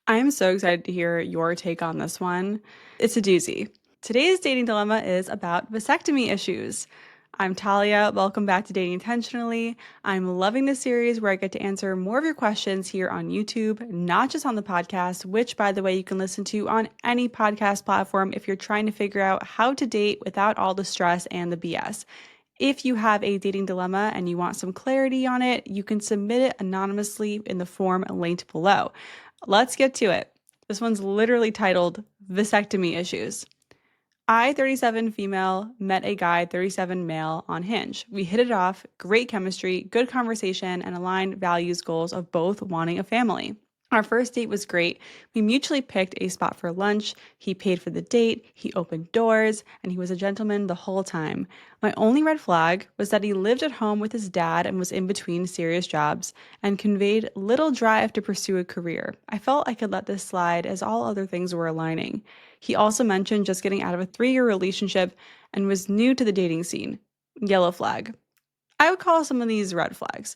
I am so excited to hear your take on this one. It's a doozy. Today's dating dilemma is about vasectomy issues. I'm Talia. Welcome back to Dating Intentionally. I'm loving this series where I get to answer more of your questions here on YouTube, not just on the podcast, which, by the way, you can listen to on any podcast platform if you're trying to figure out how to date without all the stress and the BS. If you have a dating dilemma and you want some clarity on it, you can submit it anonymously in the form linked below. Let's get to it. This one's literally titled Vasectomy Issues. I, 37 female, met a guy, 37 male, on Hinge. We hit it off, great chemistry, good conversation, and aligned values goals of both wanting a family. Our first date was great. We mutually picked a spot for lunch. He paid for the date, he opened doors, and he was a gentleman the whole time. My only red flag was that he lived at home with his dad and was in between serious jobs and conveyed little drive to pursue a career. I felt I could let this slide as all other things were aligning. He also mentioned just getting out of a 3-year relationship and was new to the dating scene. Yellow flag. I would call some of these red flags.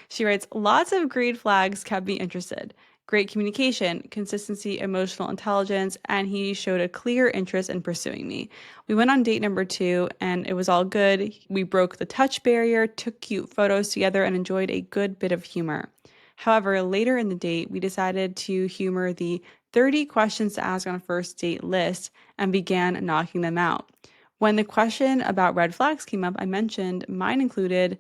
She writes, lots of green flags kept me interested. Great communication, consistency, emotional intelligence, and he showed a clear interest in pursuing me. We went on date number 2, and it was all good. We broke the touch barrier, took cute photos together, and enjoyed a good bit of humor. However, later in the date, we decided to humor the 30 questions to ask on a first date list and began knocking them out. When the question about red flags came up, I mentioned mine included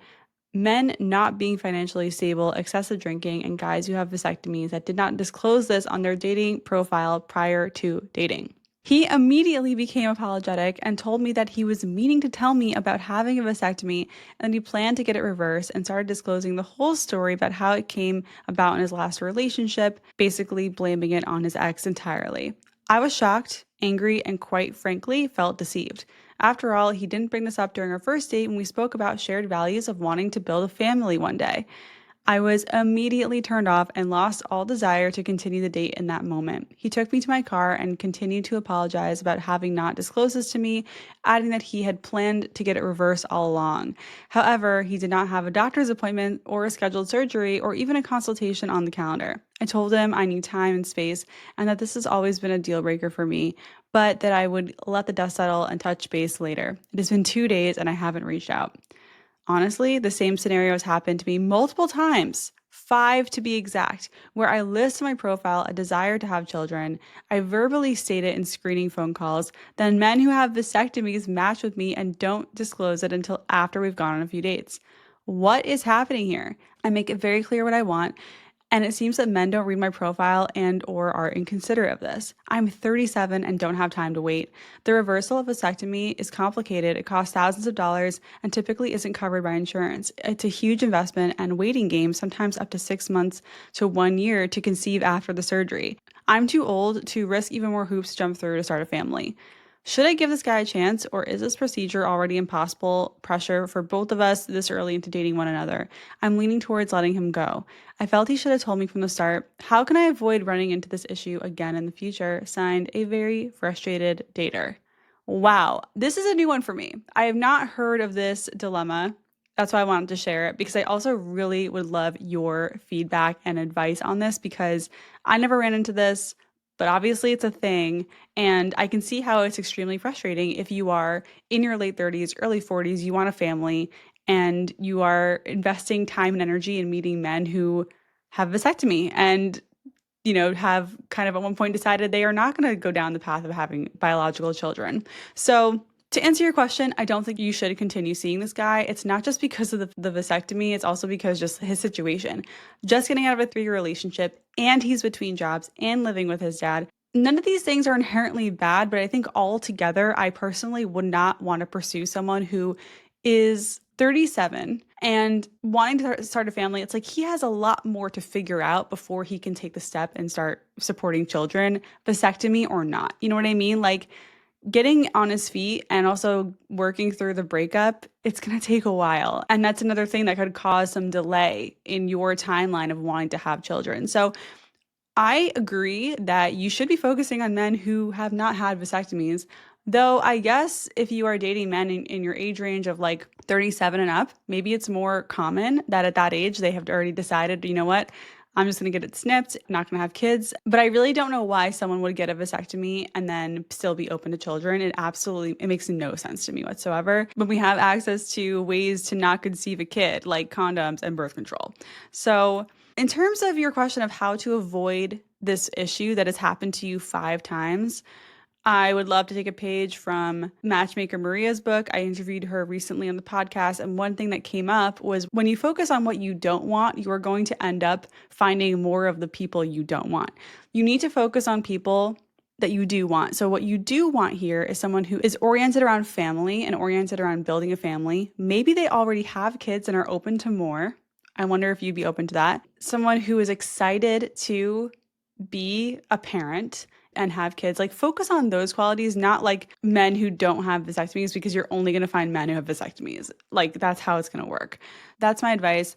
men not being financially stable, excessive drinking, and guys who have vasectomies that did not disclose this on their dating profile prior to dating. He immediately became apologetic and told me that he was meaning to tell me about having a vasectomy and he planned to get it reversed and started disclosing the whole story about how it came about in his last relationship, basically blaming it on his ex entirely. I was shocked, angry, and quite frankly, felt deceived. After all, he didn't bring this up during our first date when we spoke about shared values of wanting to build a family one day. I was immediately turned off and lost all desire to continue the date in that moment. He took me to my car and continued to apologize about having not disclosed this to me, adding that he had planned to get it reversed all along. However, he did not have a doctor's appointment or a scheduled surgery or even a consultation on the calendar. I told him I need time and space and that this has always been a deal breaker for me, but that I would let the dust settle and touch base later. It has been 2 days and I haven't reached out. Honestly, the same scenario has happened to me multiple times, 5 to be exact, where I list in my profile a desire to have children. I verbally state it in screening phone calls. Then men who have vasectomies match with me and don't disclose it until after we've gone on a few dates. What is happening here? I make it very clear what I want, and it seems that men don't read my profile and or are inconsiderate of this. I'm 37 and don't have time to wait. The reversal of vasectomy is complicated. It costs thousands of dollars and typically isn't covered by insurance. It's a huge investment and waiting game, sometimes up to 6 months to 1 year to conceive after the surgery. I'm too old to risk even more hoops to jump through to start a family. Should I give this guy a chance, or is this procedure already impossible pressure for both of us this early into dating one another? I'm leaning towards letting him go. I felt he should have told me from the start. How can I avoid running into this issue again in the future? Signed, a very frustrated dater. Wow, this is a new one for me. I have not heard of this dilemma. That's why I wanted to share it because I also really would love your feedback and advice on this because I never ran into this, but obviously it's a thing. And I can see how it's extremely frustrating if you are in your late 30s, early 40s, you want a family, and you are investing time and energy in meeting men who have vasectomy and have kind of at one point decided they are not going to go down the path of having biological children. So, to answer your question, I don't think you should continue seeing this guy. It's not just because of the vasectomy, it's also because just his situation. Just getting out of a 3-year relationship, and he's between jobs and living with his dad. None of these things are inherently bad, but I think altogether, I personally would not want to pursue someone who is 37 and wanting to start a family. It's like he has a lot more to figure out before he can take the step and start supporting children, vasectomy or not. You know what I mean? Like getting on his feet and also working through the breakup, it's going to take a while. And that's another thing that could cause some delay in your timeline of wanting to have children. So I agree that you should be focusing on men who have not had vasectomies. Though I guess if you are dating men in your age range of like 37 and up, maybe it's more common that at that age they have already decided, you know what, I'm just going to get it snipped, I'm not going to have kids. But I really don't know why someone would get a vasectomy and then still be open to children. It makes no sense to me whatsoever. When we have access to ways to not conceive a kid, like condoms and birth control. So, in terms of your question of how to avoid this issue that has happened to you 5 times, I would love to take a page from Matchmaker Maria's book. I interviewed her recently on the podcast, and one thing that came up was when you focus on what you don't want, you are going to end up finding more of the people you don't want. You need to focus on people that you do want. So, what you do want here is someone who is oriented around family and oriented around building a family. Maybe they already have kids and are open to more. I wonder if you'd be open to that. Someone who is excited to be a parent and have kids. Like, focus on those qualities, not like men who don't have vasectomies, because you're only going to find men who have vasectomies. Like, that's how it's going to work. That's my advice.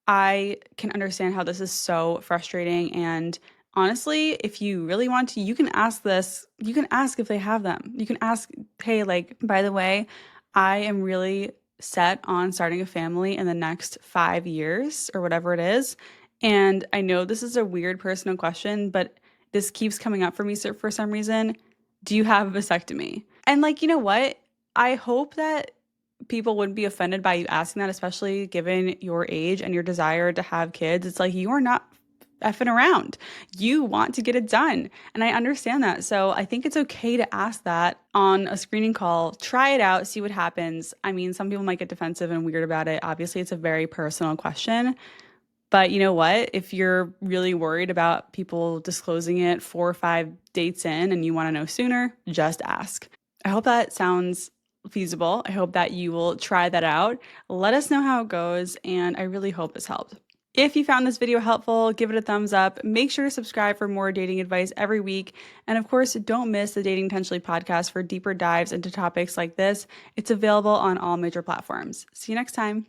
I can understand how this is so frustrating. And honestly, if you really want to, you can ask this. You can ask if they have them. You can ask, hey, like, by the way, I am really set on starting a family in the next 5 years or whatever it is. And I know this is a weird personal question, but this keeps coming up for me for some reason. Do you have a vasectomy? And like, you know what? I hope that people wouldn't be offended by you asking that, especially given your age and your desire to have kids. It's like you are not effing around. You want to get it done. And I understand that. So I think it's okay to ask that on a screening call. Try it out, see what happens. I mean, some people might get defensive and weird about it. Obviously, it's a very personal question. But you know what? If you're really worried about people disclosing it 4 or 5 dates in and you want to know sooner, just ask. I hope that sounds feasible. I hope that you will try that out. Let us know how it goes, and I really hope this helped. If you found this video helpful, give it a thumbs up. Make sure to subscribe for more dating advice every week. And of course, don't miss the Dating Intentionally podcast for deeper dives into topics like this. It's available on all major platforms. See you next time.